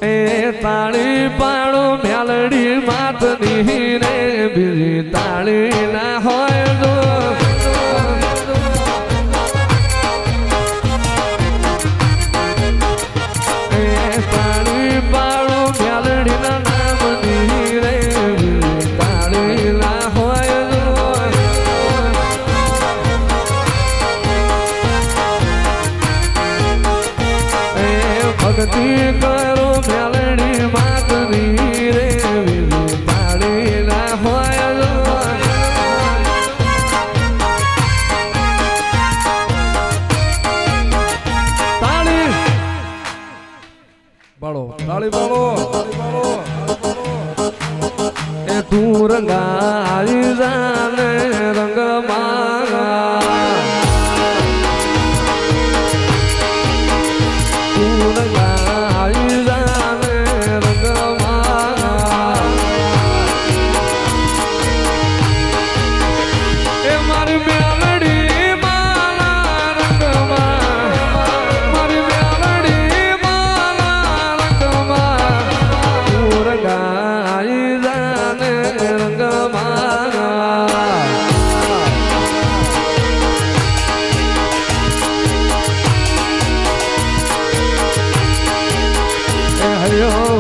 તાળી પાડો મેલડી માતની રે બીજી તાળી ના હોય તો તાળી પાડો મેલડી ના નામની રે બીજી તાળી ના હોય તો ભક્તિ કરો મેલડી માતની રે બીજી તાળી ના હોય તાળી બાળો તાળી બાળો એ તું રંગાઈ જાને રંગ માંગા તું રંગાઈ જાને રંગ માંગા એ મારી મેલડી માલા રંગમાં મારી મેલડી માલા રંગમાં તું રંગાઈ જાને રંગ માંગા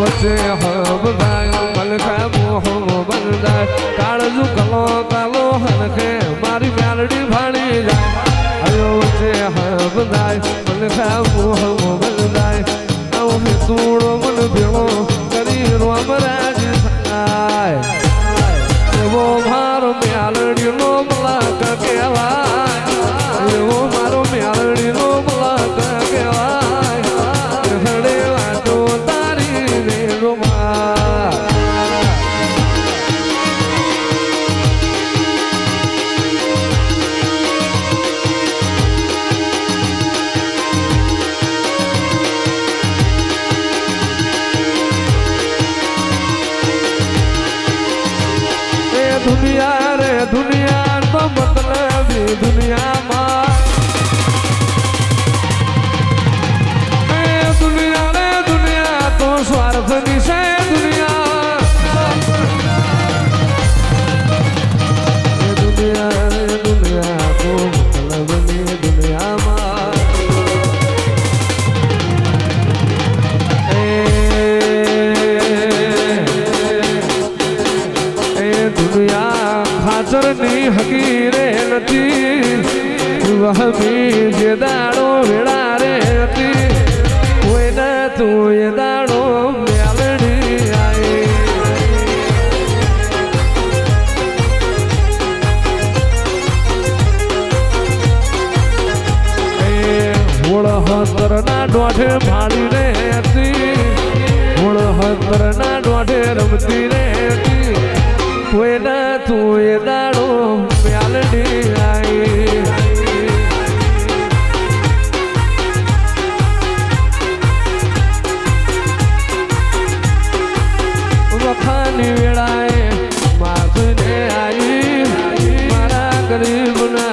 વચ્ચે હબ ભાઈ મલખા મોહો બંધાય કાળજુ કલો કાલો હનખે મારી મેલડી ભાળી જાય હયો વચ્ચે હબ ભાઈ મલખા મોહો બંધાય આવું તુડો મન ભેળો કરી રોમ રાજ થાય એવો મારો મેલડી નો મલાક કહેવાય એવો મારો મેલડી નો મલાક કહેવાય હડે વાતો दुनिया रे दुनिया तो मतलब दुनिया माँ दुनिया रे दुनिया तो स्वार्थ निशे दुनिया दुनिया रे दुनिया तो मतलब दुनिया माँ दुनिया खाचर नहीं हकीरे नती वह भी जे दाड़ो वेड़ा रे नती कोई न तू ये दाड़ो मेलडी आई होड़ हतर ना डोठे भाड़ी रे नती होड़ हतर ना डोठे रमती रे नती कोई न तू ये दाड़ो मेलडी आई वखानी वेड़ाए माथने आई मारा गरीब ना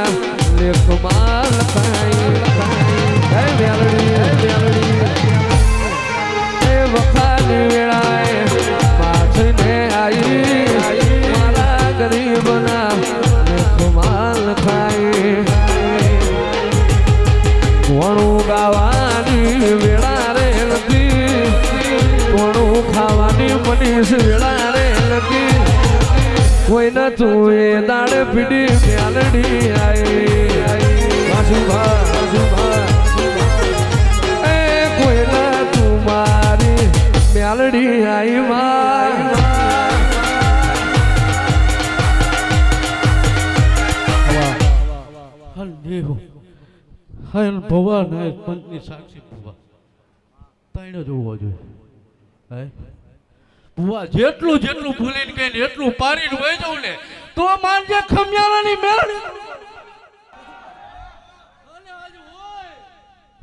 लेख माल खाई मेलडी वखानी वेड़ाए माथने आई गरीब ना माल खाई घणु गावानी वेड़ा रे नती घणु खावानी मनीष वेड़ा रे नती कोई न तू ये दाड़े पीड़ी मेलडी आई कोई न तू मारी मेलडी आई माँ હાલ ભવા ને પંચની સાક્ષી ભવા તાઈનો જોવો જોઈએ હે ભવા જેટલું જેટલું ભૂલીને કહીને એટલું પારીને વહી જવું ને તો માનજે ખમિયાળાની મેળડી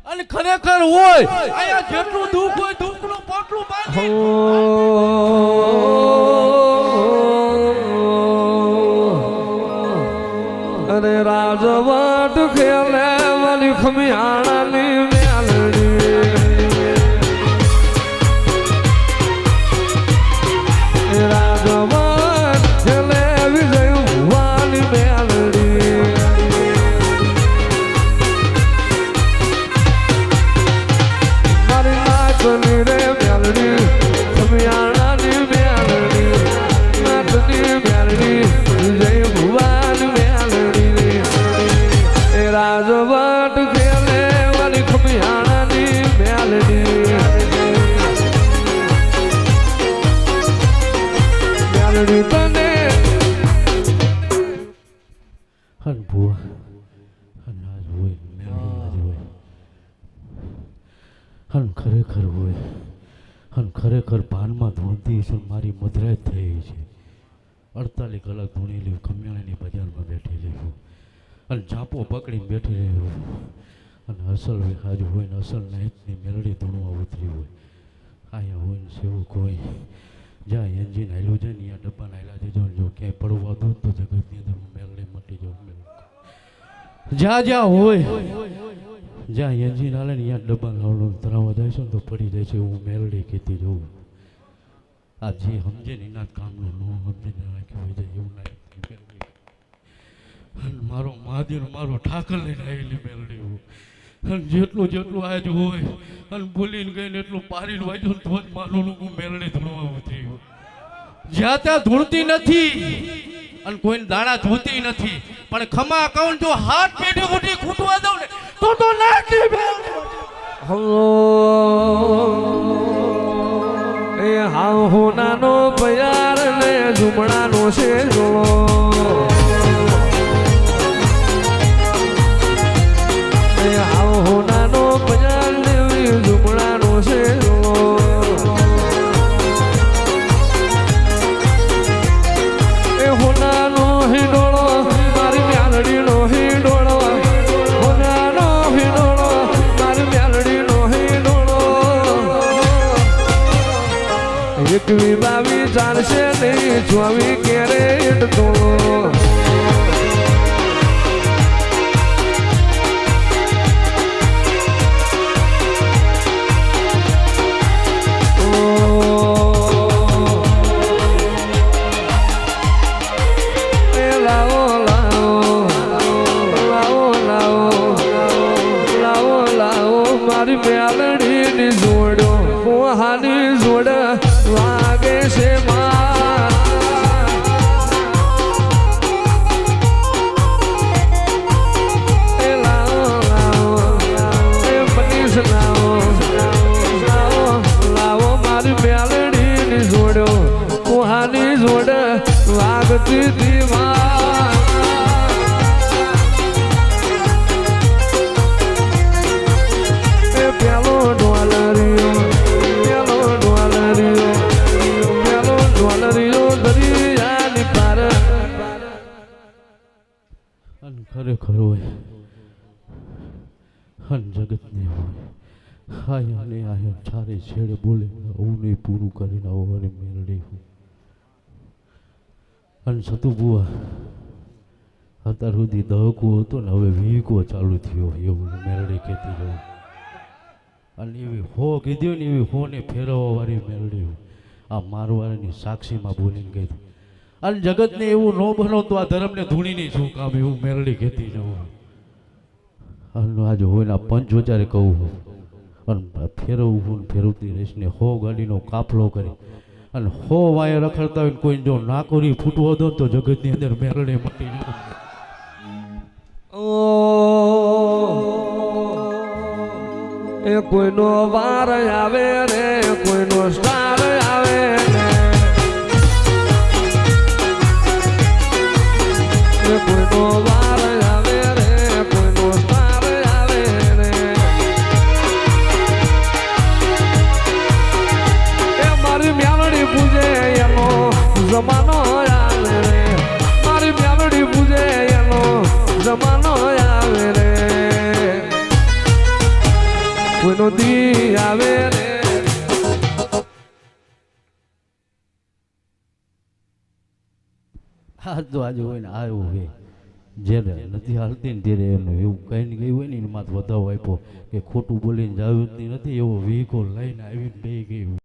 અને ખરેખર હોય આયા જેટલું દુઃખ હોય દુઃખનું પોટલું બાંધી અરે રાજવટ ખેલે વાલી ખમિયાળાની મેલડી નાથની રે મેલડી સમિયાણાની મેલડી નાથની મેલડી જય ભુવાન મેલડી રે એ રાજવટ ખેલે વાલી ખમિયાણાની મેલડી મેલડી તને હન ભુવા હન આજ હોય મેલડી આજ હોય હન ખરેખર હોય હન ખરેખર ભાનમાં ધૂણતી છે મારી મધરાજ થઈ છે 48 કલાક ધૂણેલી ખમિયાણાની બજારમાં બેઠેલી હું અને ઝાંપો પકડીને બેઠી રહ્યો અને અસલ હાજ હોય ને અસલ નાઈટની મેલડી ધૂણવા ઉતરી હોય અહીંયા હોય ને સેવક હોય જ્યાં એન્જિન હાલ્યું છે ને ત્યાં ડબ્બા નાયલા છે જો ક્યાંય પડવા દો તો જગતની અંદર મેલડી મટી જાઉં જ્યાં જ્યાં હોય જ્યાં એન્જિન હાલે ને ત્યાં ડબ્બા લાવલો તરાવવા જાય છે ને તો પડી જાય છે હું મેલડી કહેતી જઉં આ જે સમજે ને એના કામનું ન સમજે ને રાખ્યું હોય જાય એવું ના મારો મહાદેવ મારો ઠાકર લઈને આવેલી મેલડી હું અને જેટલું જેટલું આજ હોય અને બોલીને ગઈને એટલું પારીને વાંચ્યું તો જ માનું હું મેલડી ધૂણવા ઉતરી જ્યાં ત્યાં ધૂણતી નથી અને કોઈને દાણા ધોતી નથી પણ ખમા અકાઉન્ટ જો હાથ પેઢી ઉઠી ખૂટવા દઉં ને તો નાખી એ હા હોનાનો પ્યાર ને ઝુમડાનો છે જોડો એ હા હોનાનો પ્યાર ને ઝુમડાનો છે જોડો એ હોનાનો હિંડોળો મારી મ્યાલડીનો હિંડોળો હોનાનો હિંડોળો મારી મ્યાલડીનો હિંડોળો 21 22 ચાલશે નહીં 24 કેરેટ તોળો મારી મેલડીની જોડો હાની જોડ વાગે છે લાવો મારી મેલડીની જોડો હાની જોડ વાગતી દીવા પેલો ડોલરીઓ દરિયાની પાર હન ખરેખર હોય હન જગતને હોય હાય અને આયા ચારે છેડે બોલે હું નહીં પૂરું કરીને આવવાની મેલડી હું હન સતુ બુઆ અત્યાર સુધી દહકો હતો ને હવે વીકો ચાલુ થયો એવું મેલડી કહેતી હોય અને એવી હો કીધી ને એવી હોને ફેરવવા વાળી મેલડી આ મારવાળાની સાક્ષીમાં બોલીને ગઈ અને જગતને એવું ન બનો તો આ ધર્મને ધૂણીની શું કામ એવું મેલડી કહેતી જવું અને આજે હોય ને આ પંચ વચારે કહું અને ફેરવવું ફેરવતી રહીશ ને હો ગાડીનો કાફલો કરી અને હો વાય રખડતા હોય કોઈ જો નાકોરી ફૂટવો દો તો જગતની અંદર મેલડી મટી જવું એ કોઈનો વાર આવે રે કોઈનો સ્ટાર આવે રે કોઈનો વાર આવે રે કોઈનો સ્ટાર આવે રે એ મારી મ્યાલડી પૂજે એનો જમાનો આવે રે મારી મ્યાલડી પૂજે એનો જમાનો આવે રે કોઈનો દી આવે રે હા તો આજે હોય ને આવ્યું હોય જ્યારે નથી હાલતી ને ત્યારે એનું એવું કહીને ગઈ હોય ને એમાં વધાવો આપ્યો કે ખોટું બોલીને જાવ નથી એવો વીકો લઈને આવીને બે ગઈ